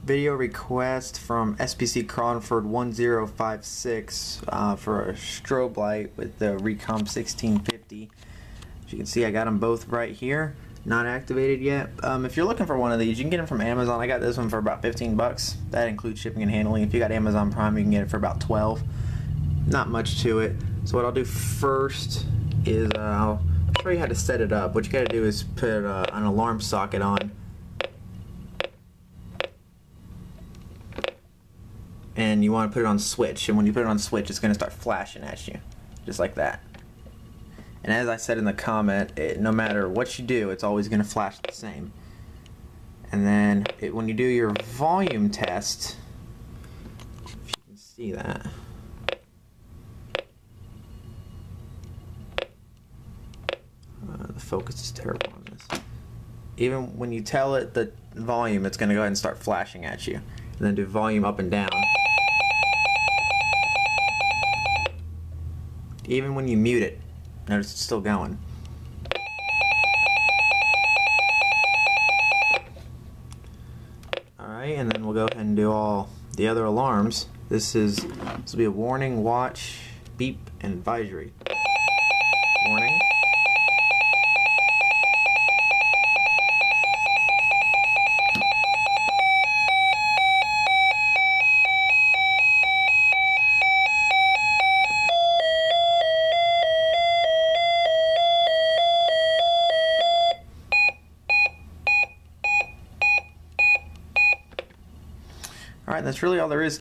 Video request from SPC Cronford 1056 for a strobe light with the Reecom 1650. As you can see, I got them both right here, not activated yet. If you're looking for one of these, you can get them from Amazon. I got this one for about 15 bucks. That includes shipping and handling. If you got Amazon Prime, you can get it for about 12. Not much to it. So what I'll do first is I'll show you how to set it up. What you got to do is put an alarm socket on. And you want to put it on switch, and when you put it on switch, it's going to start flashing at you, just like that. And as I said in the comment, no matter what you do, it's always going to flash the same. And then when you do your volume test, if you can see that, the focus is terrible on this. Even when you tell it the volume, it's going to go ahead and start flashing at you. And then do volume up and down. Even when you mute it, notice it's still going. Alright, and then we'll go ahead and do all the other alarms. This will be a warning, watch, beep, and advisory. Warning. Alright, that's really all there is